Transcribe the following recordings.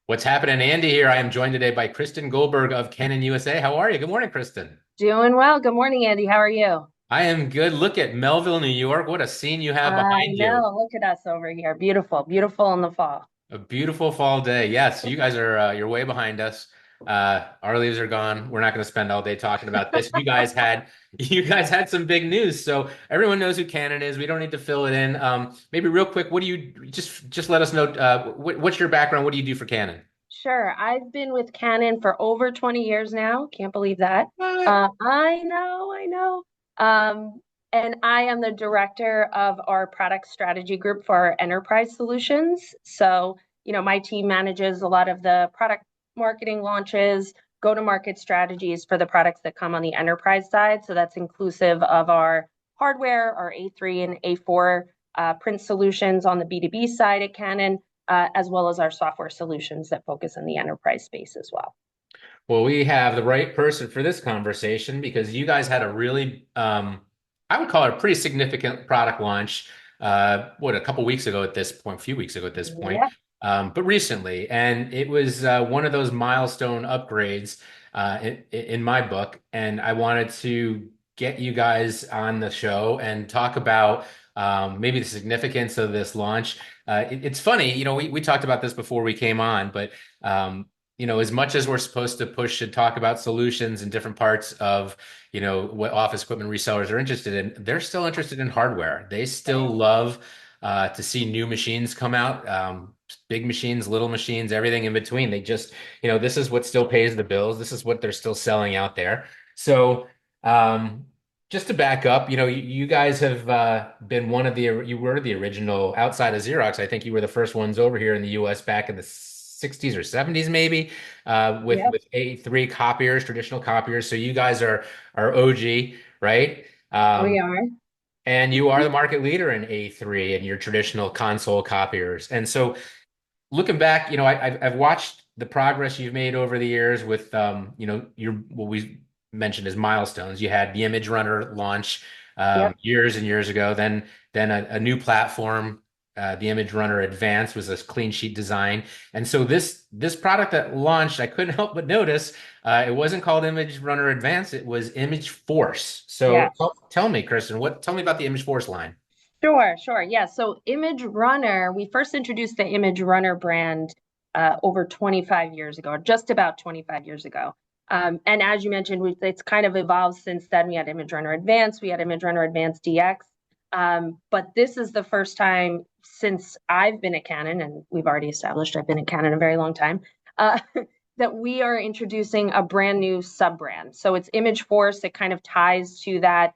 What's happening, Andy here? I am joined today by Kristen Goldberg of Canon USA. How are you? Good morning, Kristen. Doing well. Good morning, Andy. How are you? I am good. Look at Melville, New York. What a scene you have I behind you. know. Look at us over here. Beautiful, beautiful in the fall. A beautiful fall day. Yes, you guys are you're way behind us. Our leaves are gone. We're not going to spend all day talking about this. You guys had some big news. So everyone knows who Canon is. We don't need to fill it in. Maybe real quick, what do you just let us know what's your background? What do you do for Canon? Sure. I've been with Canon for over 20 years now. Can't believe that. What? I know, I know. And I am the director of our product strategy group for our enterprise solutions. So, my team manages a lot of the product marketing launches, go-to-market strategies for the products that come on the enterprise side. So that's inclusive of our hardware, our A3 and A4 print solutions on the B2B side at Canon, as well as our software solutions that focus in the enterprise space as well. Well, we have the right person for this conversation because you guys had a really, I would call it a pretty significant product launch, a couple weeks ago at this point, a few weeks ago at this point, Yeah. but recently. And it was one of those milestone upgrades in my book. And I wanted to get you guys on the show and talk about maybe the significance of this launch. It's funny, we talked about this before we came on, but as much as we're supposed to push and talk about solutions in different parts of, what office equipment resellers are interested in, they're still interested in hardware. They still love to see new machines come out, big machines, little machines, everything in between. They just, this is what still pays the bills. This is what they're still selling out there. So, just to back up, you guys have been you were the original outside of Xerox. I think you were the first ones over here in the US back in the 60s or 70s, maybe, with Yep. A3 copiers, traditional copiers. So you guys are OG, right? We Um, are. and you are the market leader in A3 and your traditional console copiers. And so looking back, I've watched the progress you've made over the years with your what we mentioned as milestones. You had the Image Runner launch Yep. years and years ago. Then a new platform, the Image Runner Advance was a clean sheet design. And so this product that launched, I couldn't help but notice it wasn't called Image Runner Advance, it was imageFORCE. So Yeah. tell me, Kristen, tell me about the imageFORCE line. Sure, sure. Yeah. So Image Runner, we first introduced the Image Runner brand over 25 years ago, or just about 25 years ago. And as you mentioned, it's kind of evolved since then. We had Image Runner Advanced, we had Image Runner Advanced DX. But this is the first time since I've been at Canon, and we've already established I've been at Canon a very long time, uh, that we are introducing a brand new sub brand. So it's Image Force. It kind of ties to that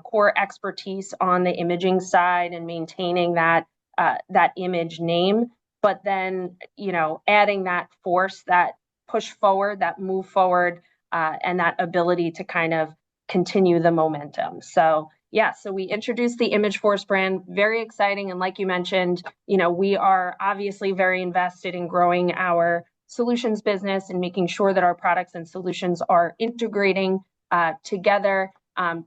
core expertise on the imaging side and maintaining that image name, but then adding that force, that push forward, that move forward, and that ability to kind of continue the momentum. So yeah, so we introduced the Image Force brand, very exciting, and like you mentioned, we are obviously very invested in growing our solutions business and making sure that our products and solutions are integrating together.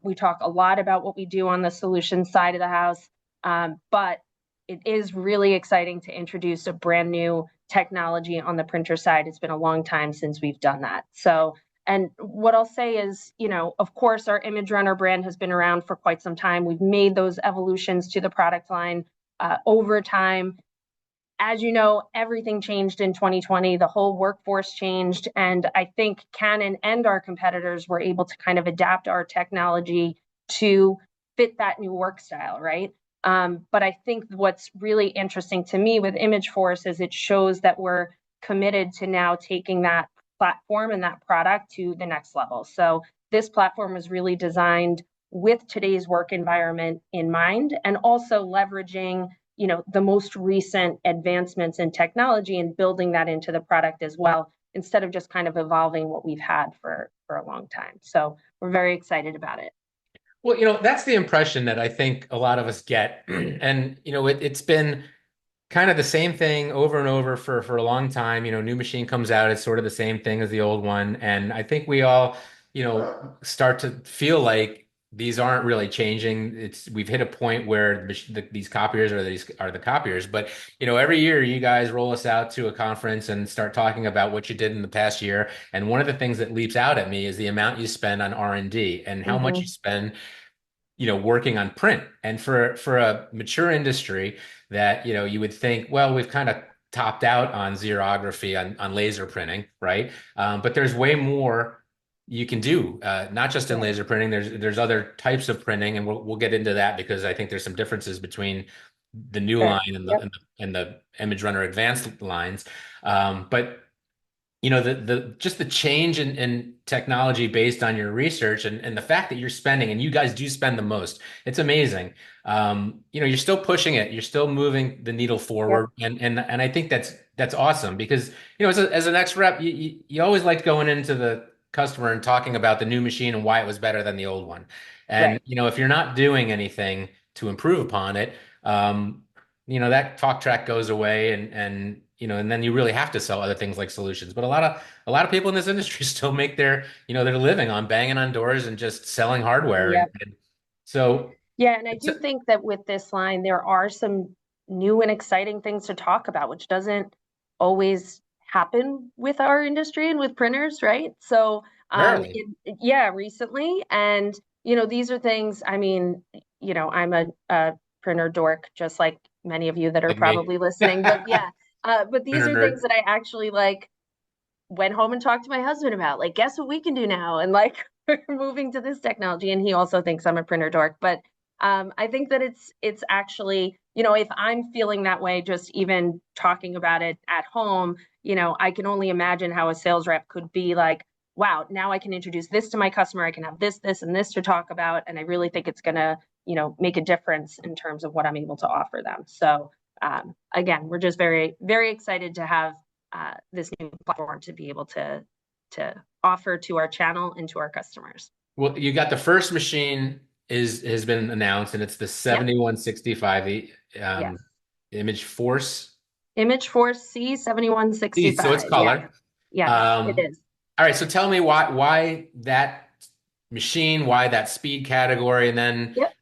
We talk a lot about what we do on the solutions side of the house, but it is really exciting to introduce a brand new technology on the printer side. It's been a long time since we've done that. So, and what I'll say is, of course, our Image Runner brand has been around for quite some time. We've made those evolutions to the product line over time. As you know, everything changed in 2020. The whole workforce changed. And I think Canon and our competitors were able to kind of adapt our technology to fit that new work style, right? But I think what's really interesting to me with imageFORCE is it shows that we're committed to now taking that platform and that product to the next level. So this platform is really designed with today's work environment in mind and also leveraging the most recent advancements in technology and building that into the product as well, instead of just kind of evolving what we've had for a long time. So we're very excited about it. Well, that's the impression that I think a lot of us get. And, it's been kind of the same thing over and over for a long time. New machine comes out, it's sort of the same thing as the old one. And I think we all, start to feel like these aren't really changing. We've hit a point where these copiers are the copiers. But every year you guys roll us out to a conference and start talking about what you did in the past year. And one of the things that leaps out at me is the amount you spend on R&D and how much you Hmm. spend working on print. And for a mature industry that, you would think, well, we've kind of topped out on xerography, on laser printing, right? But there's way more you can do, not just in Right. laser printing. There's other types of printing, and we'll get into that because I think there's some differences between the new Sure. line and the Yep. and the, and the Image Runner Advanced lines. But the just the change in technology based on your research and the fact that you're spending, and you guys do spend the most, it's amazing. You're still pushing it, you're still moving the needle Yep. forward, and I think that's awesome because as an ex rep, you always like going into the customer and talking about the new machine and why it was better than the old one. And Right. if you're not doing anything to improve upon it, that talk track goes away, and then you really have to sell other things like solutions. But a lot of people in this industry still make their living on banging on doors and just selling hardware. And, Yep. and so Yeah, and I it's do think that with this line, there are some new and exciting things to talk about, which doesn't always happen with our industry and with printers, right? So, rarely yeah, recently, and these are things. I mean, I'm a printer dork, just like many of you that are like me. probably listening. But yeah, but these Printer are things nerd. that I actually like went home and talked to my husband about, like, guess what we can do now, and like we're moving to this technology, and he also thinks I'm a printer dork. But I think that it's actually, if I'm feeling that way, just even talking about it at home, I can only imagine how a sales rep could be like, wow, now I can introduce this to my customer, I can have this and this to talk about, and I really think it's gonna make a difference in terms of what I'm able to offer them. So again, we're just very, very excited to have this new platform to be able to offer to our channel and to our customers. Well, you got the first machine has been announced, and it's the Yep. 7165, the Yes. imageFORCE. imageFORCE So it's C7165. Yeah. color. Yes, it Um, is. all right, so tell me why that machine, why that speed category, and then Yep.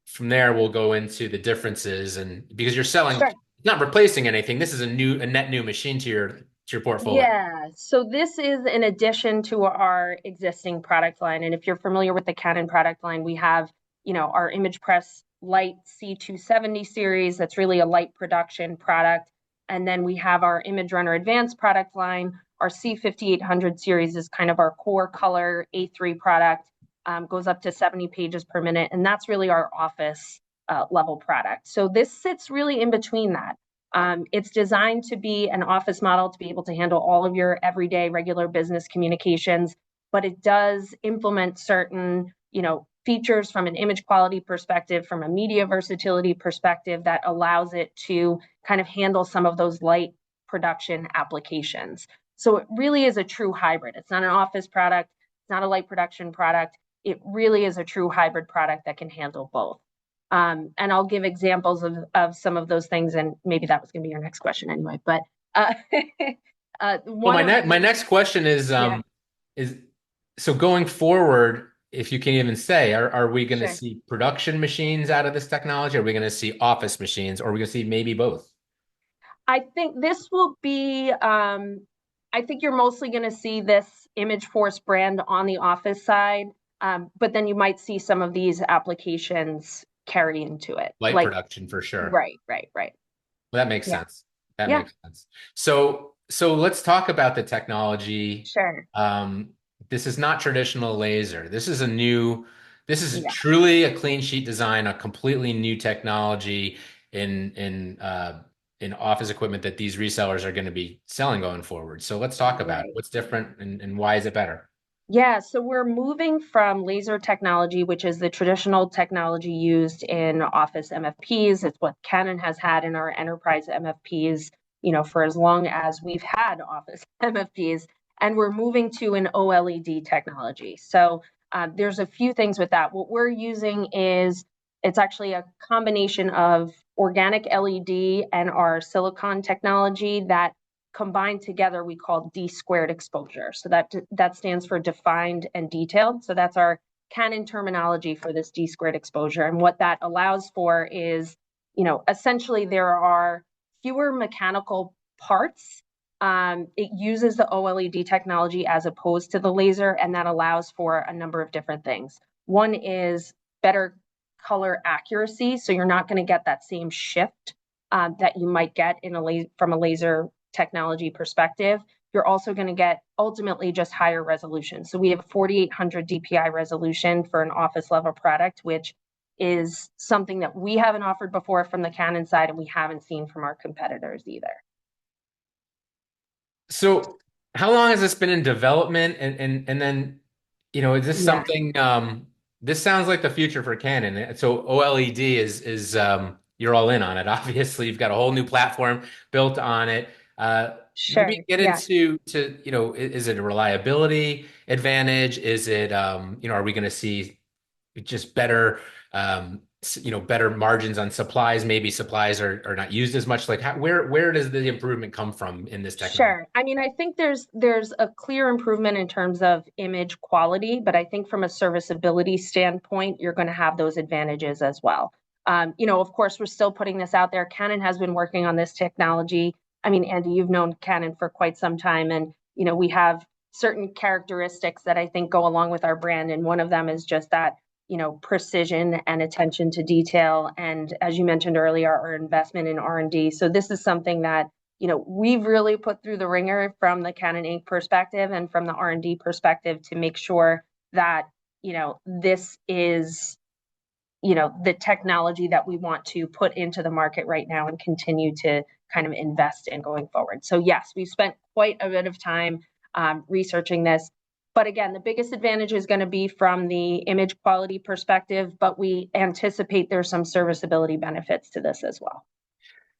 from there we'll go into the differences. And because you're selling, Sure. not replacing anything, this is a net new machine to your portfolio. Yeah, so this is in addition to our existing product line. And if you're familiar with the Canon product line, we have, our imagePress Light C270 series. That's really a light production product. And then we have our Image Runner Advanced product line. Our C5800 series is kind of our core color A3 product, goes up to 70 pages per minute. And that's really our office level product. So this sits really in between that. It's designed to be an office model to be able to handle all of your everyday regular business communications, but it does implement certain, features from an image quality perspective, from a media versatility perspective that allows it to kind of handle some of those light production applications. So it really is a true hybrid. It's not an office product, it's not a light production product. It really is a true hybrid product that can handle both. And I'll give examples of some of those things, and maybe that was going to be your next question anyway. But uh, Well, one my of next the my next question yeah, is so going forward, if you can even say, are we going to sure. see production machines out of this technology? Are we going to see office machines? Or are we going to see maybe both? I think this will be. I think you're mostly going to see this imageFORCE brand on the office side, but then you might see some of these applications carry into it. Light Like, production for sure. right, right, right. Well, that makes Yeah, sense. That yeah, makes sense. So let's talk about the technology. sure. Um, this is not traditional laser. This is Yeah, truly a clean sheet design, a completely new technology in office equipment that these resellers are going to be selling going forward. So let's talk about it. right. What's different and why is it better? Yeah, so we're moving from laser technology, which is the traditional technology used in office MFPs. It's what Canon has had in our enterprise MFPs, for as long as we've had office MFPs. And we're moving to an OLED technology. So there's a few things with that. What we're using is it's actually a combination of organic LED and our silicon technology that combined together we call D squared exposure. So that stands for defined and detailed. So that's our Canon terminology for this D-squared exposure. And what that allows for is, essentially there are fewer mechanical parts. It uses the OLED technology as opposed to the laser, and that allows for a number of different things. One is better color accuracy, so you're not going to get that same shift that you might get from a laser technology perspective. You're also going to get ultimately just higher resolution. So we have 4800 DPI resolution for an office level product, which is something that we haven't offered before from the Canon side, and we haven't seen from our competitors either. So how long has this been in development? And then, is this Yeah, something this sounds like the future for Canon. So OLED is you're all in on it. Obviously, you've got a whole new platform built on it. Maybe sure. get Yeah, into is it a reliability advantage? Is it are we going to see just better better margins on supplies? Maybe supplies are not used as much. Like where does the improvement come from in this technology? sure. I mean, I think there's a clear improvement in terms of image quality, but I think from a serviceability standpoint, you're going to have those advantages as well. Of course, we're still putting this out there. Canon has been working on this technology. I mean, Andy, you've known Canon for quite some time, and we have certain characteristics that I think go along with our brand, and one of them is just that precision and attention to detail, and as you mentioned earlier, our investment in R&D. So this is something that we've really put through the ringer from the Canon Inc. perspective and from the R&D perspective to make sure that this is the technology that we want to put into the market right now and continue to kind of invest in going forward. So yes, we've spent quite a bit of time researching this. But again, the biggest advantage is going to be from the image quality perspective, but we anticipate there's some serviceability benefits to this as well.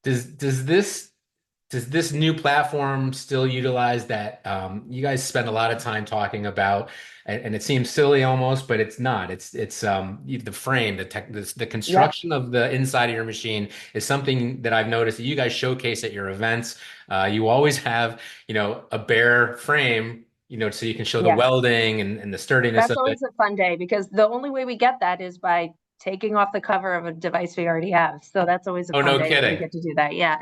Does this new platform still utilize that? You guys spend a lot of time talking about, and it seems silly almost, but it's not. It's the frame, the Yep. construction of the inside of your machine is something that I've noticed that you guys showcase at your events. You always have, a bare frame, so you can show the Yeah. welding and the sturdiness That's of it. always a fun day because the only way we get that is by taking off the cover of a device we already have. So that's always a Oh, fun no day when we kidding. get to do that. Yeah.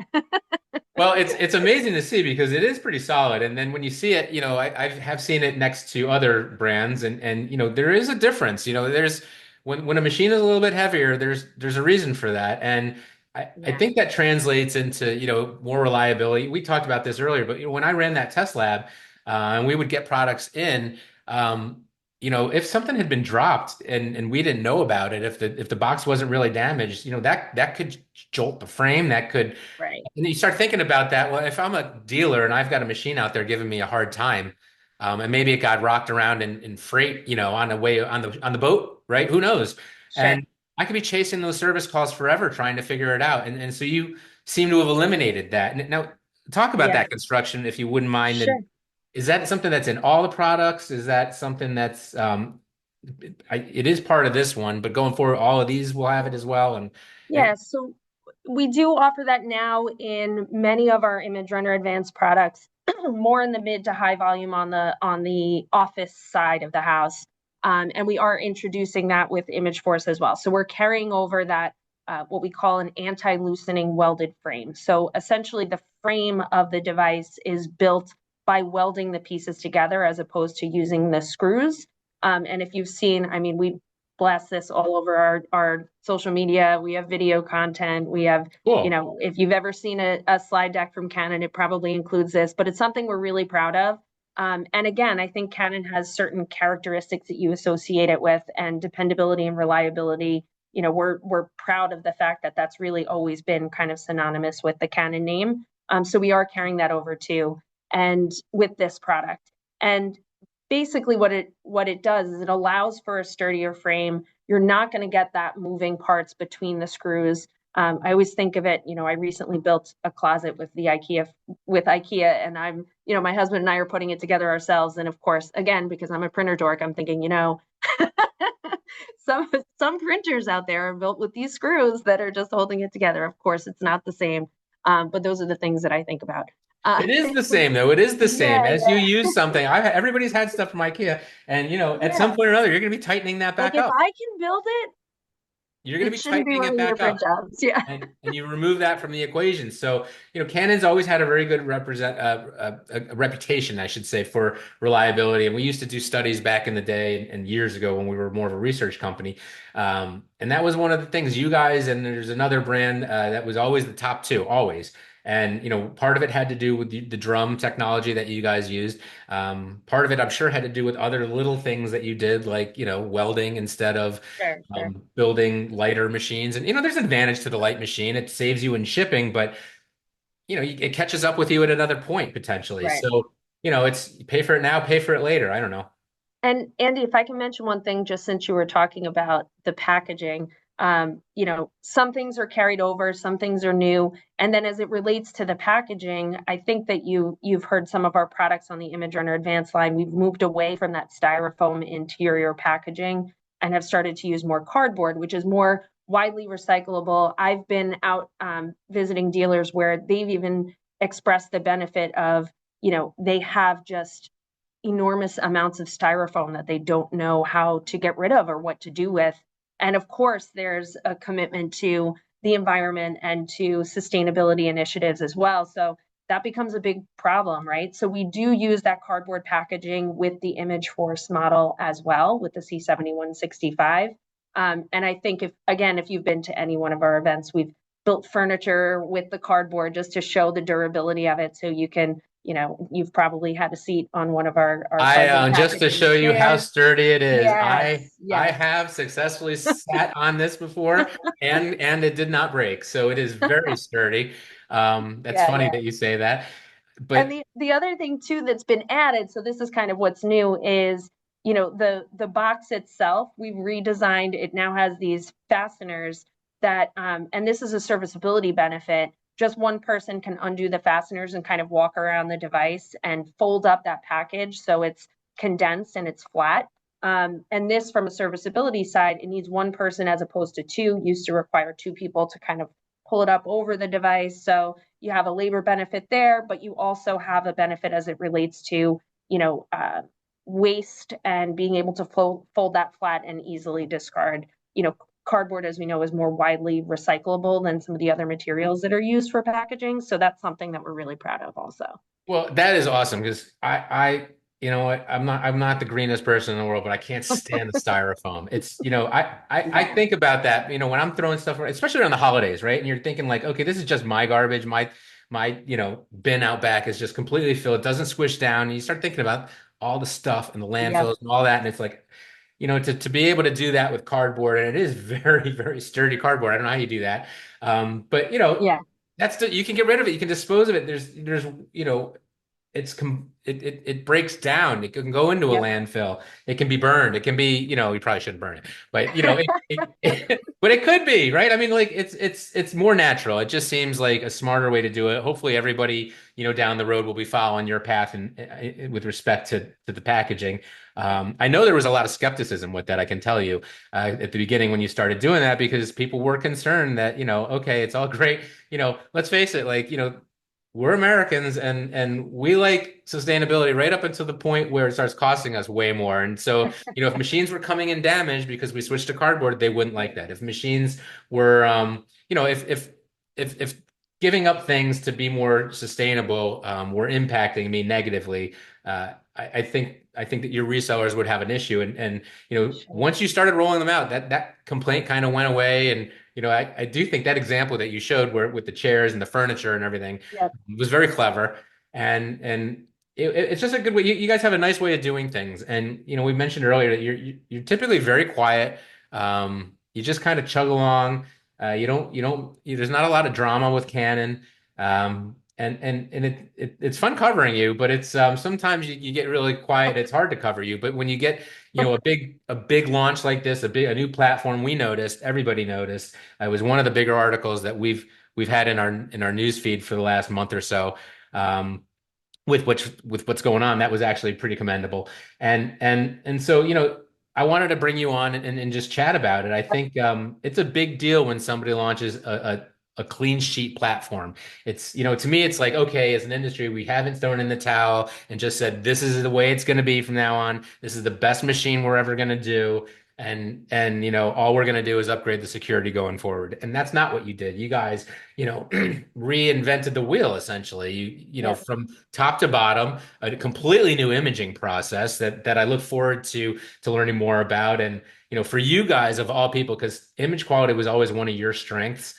Well, it's amazing to see because it is pretty solid. And then when you see it, I have seen it next to other brands and there is a difference. There's when a machine is a little bit heavier, there's a reason for that. And I Yeah. think that translates into, more reliability. We talked about this earlier, but when I ran that test lab, and we would get products in, if something had been dropped and we didn't know about it, if the box wasn't really damaged, that could jolt the frame, that could Right. and you start thinking about that. Well, if I'm a dealer and I've got a machine out there giving me a hard time, and maybe it got rocked around in freight, on the way on the boat, right? Who knows? Sure. And I could be chasing those service calls forever trying to figure it out. And so you seem to have eliminated that. Now, talk about Yeah. that construction if you wouldn't mind. And Sure. is that something that's in all the products? Is that something that's it is part of this one, but going forward, all of these will have it as well. And Yeah. So we do offer that now in many of our Image Runner Advanced products, more in the mid to high volume on the office side of the house. And we are introducing that with imageFORCE as well. So we're carrying over that what we call an anti-loosening welded frame. So essentially, the frame of the device is built by welding the pieces together as opposed to using the screws. And if you've seen, I mean, we blast this all over our social media. We have video content. We have, cool. if you've ever seen a slide deck from Canon, it probably includes this, but it's something we're really proud of. And again, I think Canon has certain characteristics that you associate it with, and dependability and reliability. We're proud of the fact that that's really always been kind of synonymous with the Canon name. So we are carrying that over too, and with this product. And basically what it does is it allows for a sturdier frame. You're not going to get that moving parts between the screws. I always think of it, I recently built a closet with IKEA, and my husband and I are putting it together ourselves. And of course, again, because I'm a printer dork, I'm thinking, some printers out there are built with these screws that are just holding it together. Of course, it's not the same, but those are the things that I think about. It is the same though. It is the same. Yeah, As you yeah, use something, everybody's had stuff from IKEA, and at some yeah. point or another, you're going to be tightening that Like back if up. I can build it, You're going to it be shouldn't be tightening one it of your back print up. jobs. Yeah, And you remove that from the equation. So, Canon's always had a very good a reputation, I should say, for reliability. And we used to do studies back in the day and years ago when we were more of a research company. And that was one of the things you guys, and there's another brand that was always the top two, always. And part of it had to do with the drum technology that you guys used. Part of it, I'm sure, had to do with other little things that you did, like welding instead of sure, sure. building lighter machines. And there's an advantage to the light machine. It saves you in shipping, but it catches up with you at another point potentially. Right. So, it's pay for it now, pay for it later. I don't know. And Andy, if I can mention one thing, just since you were talking about the packaging, some things are carried over, some things are new. And then as it relates to the packaging, I think that you've heard some of our products on the Image Runner Advanced line. We've moved away from that styrofoam interior packaging and have started to use more cardboard, which is more widely recyclable. I've been out visiting dealers where they've even expressed the benefit of, they have just enormous amounts of styrofoam that they don't know how to get rid of or what to do with. And of course, there's a commitment to the environment and to sustainability initiatives as well. So that becomes a big problem, right? So we do use that cardboard packaging with the imageFORCE model as well, with the C7165. And I think if you've been to any one of our events, we've built furniture with the cardboard just to show the durability of it. So you've probably had a seat on one of our cardboard Just to packaging show you how chairs. sturdy it is, I Yes, I yes. have successfully sat on this before, and it did not break. So it is very sturdy. That's Yeah, funny yeah. that you say that, And but the other thing too that's been added, so this is kind of what's new, is the box itself, we've redesigned. It now has these fasteners that and this is a serviceability benefit. Just one person can undo the fasteners and kind of walk around the device and fold up that package so it's condensed and it's flat. And this, from a serviceability side, it needs one person as opposed to two. Used to require two people to kind of pull it up over the device. So you have a labor benefit there, but you also have a benefit as it relates to, you know, uh, waste and being able to fold that flat and easily discard. Cardboard, as we know, is more widely recyclable than some of the other materials that are used for packaging. So that's something that we're really proud of also. well, that is awesome because you know what, I'm not the greenest person in the world, but I can't stand the styrofoam. It's, I Yeah. think about that, when I'm throwing stuff, especially around the holidays, right? And you're thinking like, okay, this is just my garbage. My bin out back is just completely filled. It doesn't squish down. And you start thinking about all the stuff and the Yep. landfills and all that. And it's like, to be able to do that with cardboard, and it is very, very sturdy cardboard. I don't know how you do that. But Yeah. you can get rid of it. You can dispose of it. There's it breaks down. It can go into a Yep. landfill. It can be burned. It can be, you probably shouldn't burn it, but but it could be, right? I mean, like it's more natural. It just seems like a smarter way to do it. Hopefully everybody, down the road will be following your path and with respect to the packaging. I know there was a lot of skepticism with that, I can tell you, at the beginning when you started doing that, because people were concerned that, okay, it's all great. Let's face it, like, we're Americans and we like sustainability right up until the point where it starts costing us way more. And so, if machines were coming in damaged because we switched to cardboard, they wouldn't like that. If machines were, if giving up things to be more sustainable, were impacting me negatively, I think that your resellers would have an issue. And Sure. once you started rolling them out, that complaint kind of went away. And I do think that example that you showed where with the chairs and the furniture and everything Yep. was very clever. And it's just a good way. You guys have a nice way of doing things. And we mentioned earlier that you're typically very quiet. You just kind of chug along. There's not a lot of drama with Canon. And it's fun covering you, but it's sometimes you get really quiet. It's hard to cover you. But when you get a big launch like this, a new platform, we noticed, everybody noticed. It was one of the bigger articles that we've had in our news feed for the last month or so. Um, with what's going on, that was actually pretty commendable. And so, I wanted to bring you on and just chat about it. I think it's a big deal when somebody launches a clean sheet platform. It's, to me, it's like, okay, as an industry, we haven't thrown in the towel and just said, this is the way it's going to be from now on. This is the best machine we're ever going to do. And all we're going to do is upgrade the security going forward. And that's not what you did. You guys, reinvented the wheel essentially. Yep. From top to bottom, a completely new imaging process that I look forward to learning more about. And for you guys of all people, because image quality was always one of your strengths,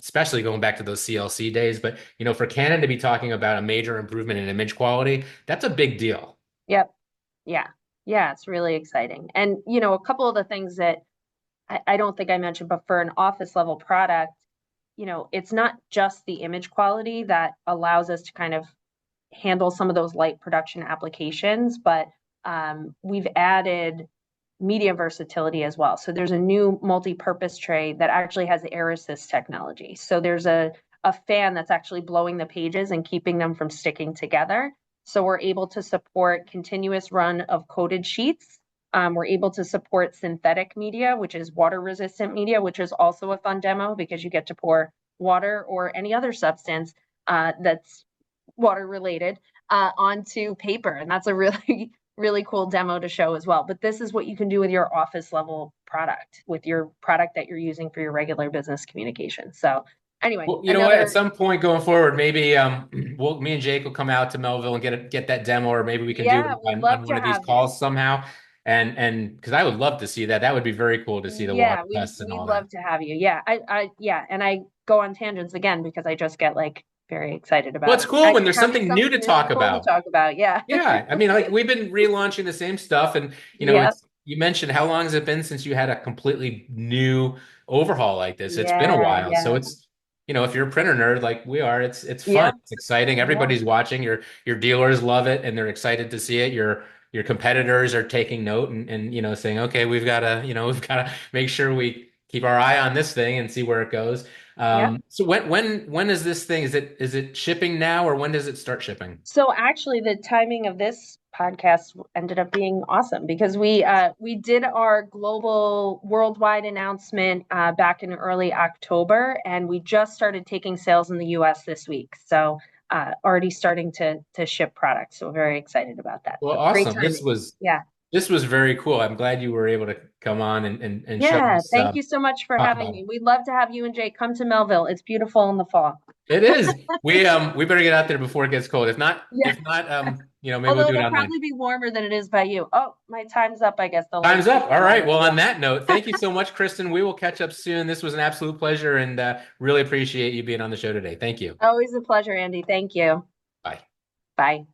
especially going back to those CLC days. But for Canon to be talking about a major improvement in image quality, that's a big deal. Yep. Yeah. Yeah, it's really exciting. And, a couple of the things that I don't think I mentioned, but for an office level product, it's not just the image quality that allows us to kind of handle some of those light production applications, but we've added media versatility as well. So there's a new multi-purpose tray that actually has air assist technology. So there's a fan that's actually blowing the pages and keeping them from sticking together. So we're able to support continuous run of coated sheets. We're able to support synthetic media, which is water resistant media, which is also a fun demo because you get to pour water or any other substance that's water related onto paper. And that's a really, really cool demo to show as well. But this is what you can do with your office level product, with your product that you're using for your regular business communication. So anyway, Well, you know what? At another, some point going forward, maybe me and Jake will come out to Melville and get that demo, or maybe we can do yeah, it we'd on love one to of these have you. calls somehow. And because I would love to see that. That would be very cool to see the water Yeah, we'd tests and we'd all that. love to have you. Yeah, yeah, and I go on tangents again because I just get like very excited Well, about it's cool when there's having something new something to new and talk cool to about. talk about. Yeah. Yeah, I mean, like we've been relaunching the same stuff, and Yep. it's you mentioned how long has it been since you had a completely new overhaul like this? It's been a Yeah, while, so yeah. it's if you're a printer nerd like we are, it's fun, Yep. it's exciting. Yeah. Everybody's watching. Your dealers love it, and they're excited to see it. Your competitors are taking note and saying, okay, we've got to we've got to make sure we keep our eye on this thing and see where it goes. Yep. So when is this thing? Is it shipping now, or when does it start shipping? So actually, the timing of this podcast ended up being awesome because we did our global worldwide announcement back in early October, and we just started taking sales in the U.S. this week. So already starting to ship products. So very excited about that. Well, So great awesome. This timing. was Yeah. this was very cool. I'm glad you were able to come on and show Yeah. us Thank you so much for talk having about it. me. We'd love to have you and Jake come to Melville. It's beautiful in the fall. It is. We better get out there before it gets cold. If not, Yeah. maybe we'll Although do it it'll online. probably be warmer than it is by you. Oh, my time's up. I guess the Time's lights are up. All on. right. Well, Yeah. on that note, thank you so much, Kristen. We will catch up soon. This was an absolute pleasure and really appreciate you being on the show today. Thank you. Always a pleasure, Andy. Thank you. Bye. Bye.